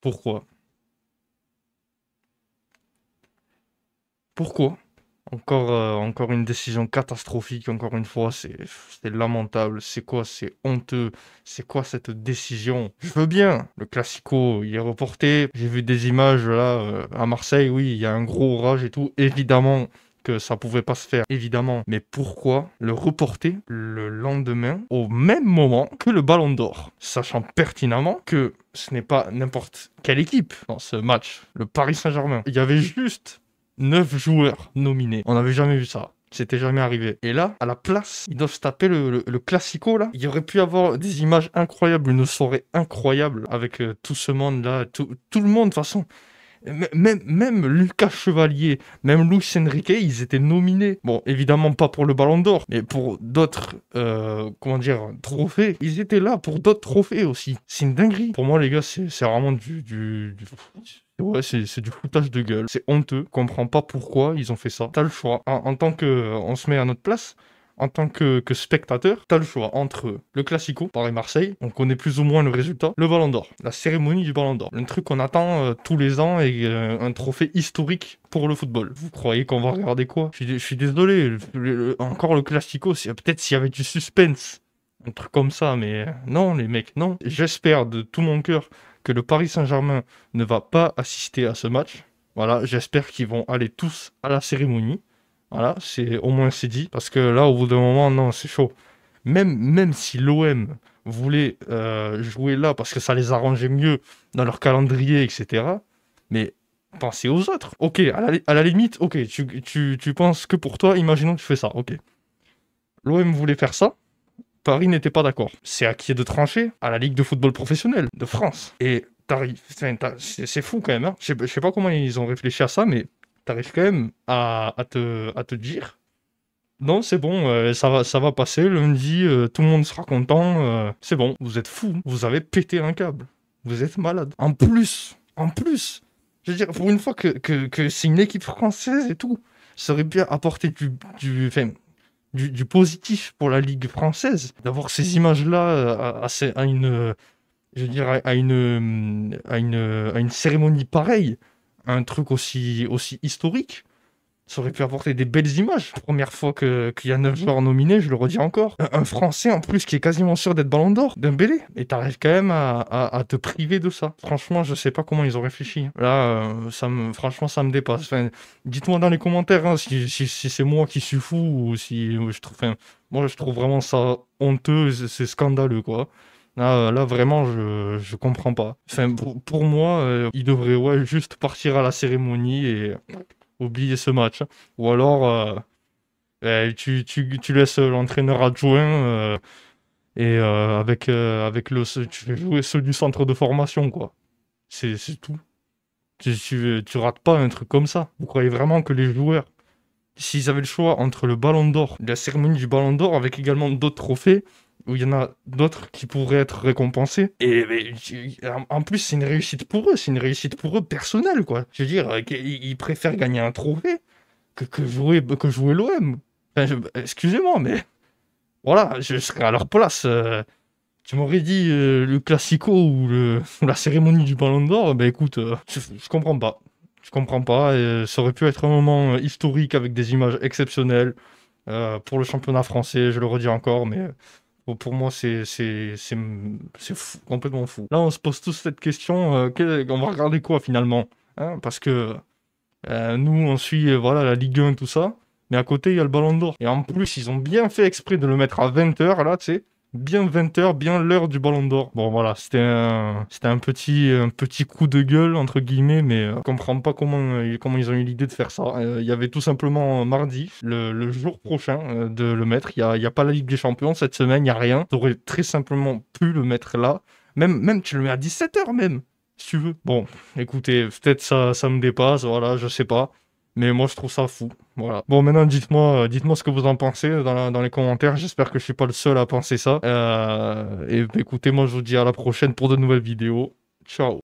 Pourquoi? Pourquoi? Encore une décision catastrophique, encore une fois, c'est lamentable. C'est quoi? C'est honteux. C'est quoi cette décision? Je veux bien. Le Classico, il est reporté. J'ai vu des images là à Marseille. Oui, il y a un gros orage et tout. Évidemment que ça pouvait pas se faire, évidemment. Mais pourquoi le reporter le lendemain au même moment que le Ballon d'Or? Sachant pertinemment que ce n'est pas n'importe quelle équipe dans ce match, le Paris Saint-Germain. Il y avait juste 9 joueurs nominés. On n'avait jamais vu ça. C'était jamais arrivé. Et là, à la place, ils doivent se taper le Classico, là. Il y aurait pu avoir des images incroyables, une soirée incroyable avec tout ce monde-là, tout le monde, de toute façon. Même Lucas Chevalier, même Luis Enrique, ils étaient nominés. Bon, évidemment pas pour le Ballon d'Or, mais pour d'autres, comment dire, trophées. Ils étaient là pour d'autres trophées aussi. C'est une dinguerie. Pour moi, les gars, c'est vraiment ouais, c'est du foutage de gueule. C'est honteux. Je comprends pas pourquoi ils ont fait ça. T'as le choix. En tant que... On se met à notre place. En tant que spectateur, t'as le choix entre le Classico, Paris-Marseille, on connaît plus ou moins le résultat, le Ballon d'Or, la cérémonie du Ballon d'Or, un truc qu'on attend tous les ans et un trophée historique pour le football. Vous croyez qu'on va regarder quoi? Je suis désolé, encore le Classico, peut-être s'il y avait du suspense, un truc comme ça, mais non les mecs, non. J'espère de tout mon cœur que le Paris Saint-Germain ne va pas assister à ce match. Voilà, j'espère qu'ils vont aller tous à la cérémonie. Voilà, au moins c'est dit. Parce que là, au bout d'un moment, non, c'est chaud. Même si l'OM voulait jouer là parce que ça les arrangeait mieux dans leur calendrier, etc. Mais pensez aux autres. Ok, à la limite, ok, tu penses que pour toi, imaginons que tu fais ça. Ok. L'OM voulait faire ça. Paris n'était pas d'accord. C'est à qui de trancher? À la Ligue de football professionnel de France. Et c'est fou quand même. Hein. Je sais pas comment ils ont réfléchi à ça, mais t'arrives quand même à te dire, non, c'est bon, ça va passer. Lundi, tout le monde sera content. C'est bon, vous êtes fous. Vous avez pété un câble. Vous êtes malade. En plus, je veux dire, pour une fois que c'est une équipe française et tout, ça aurait bien apporté enfin, du positif pour la Ligue française. D'avoir ces images-là à une, je veux dire, à une cérémonie pareille, un truc aussi historique. Ça aurait pu apporter des belles images. Première fois qu'il y a 9 joueurs nominés, je le redis encore. Un Français en plus qui est quasiment sûr d'être Ballon d'Or, Dembélé. Et t'arrives quand même à te priver de ça. Franchement, je sais pas comment ils ont réfléchi. Là, franchement, ça me dépasse. Enfin, dites-moi dans les commentaires hein, si c'est moi qui suis fou ou si je trouve... Enfin, moi, je trouve vraiment ça honteux, c'est scandaleux, quoi. Là, vraiment, je comprends pas. Enfin, pour moi, il devrait ouais, juste partir à la cérémonie et oublier ce match. Ou alors, tu laisses l'entraîneur adjoint et tu fais jouer ceux du centre de formation, quoi. C'est tout. Tu rates pas un truc comme ça. Vous croyez vraiment que les joueurs, s'ils avaient le choix entre le Ballon d'Or, la cérémonie du Ballon d'Or, avec également d'autres trophées, où il y en a d'autres qui pourraient être récompensés. Et en plus, c'est une réussite pour eux, c'est une réussite pour eux personnelle, quoi. Je veux dire, ils préfèrent gagner un trophée que jouer l'OM. Enfin, excusez-moi, mais voilà, je serais à leur place. Tu m'aurais dit le Classico ou la cérémonie du Ballon d'Or, ben écoute, je comprends pas. Je comprends pas. Ça aurait pu être un moment historique avec des images exceptionnelles pour le championnat français, je le redis encore, mais pour moi, c'est fou, complètement fou. Là, on se pose tous cette question, on va regarder quoi finalement? Hein, parce que nous, on suit voilà, la Ligue 1, tout ça, mais à côté, il y a le Ballon d'Or. Et en plus, ils ont bien fait exprès de le mettre à 20h, là, tu sais. Bien 20h, bien l'heure du Ballon d'Or. Bon, voilà, c'était un petit coup de gueule, entre guillemets, mais je comprends pas comment ils ont eu l'idée de faire ça. Il y avait tout simplement mardi, le jour prochain, de le mettre. Il y a pas la Ligue des Champions cette semaine, il n'y a rien. Tu aurais très simplement pu le mettre là. Même tu le mets à 17h même, si tu veux. Bon, écoutez, peut-être ça me dépasse, voilà, je sais pas. Mais moi, je trouve ça fou. Voilà. Bon, maintenant, dites-moi ce que vous en pensez dans les commentaires. J'espère que je suis pas le seul à penser ça. Et écoutez, moi, je vous dis à la prochaine pour de nouvelles vidéos. Ciao.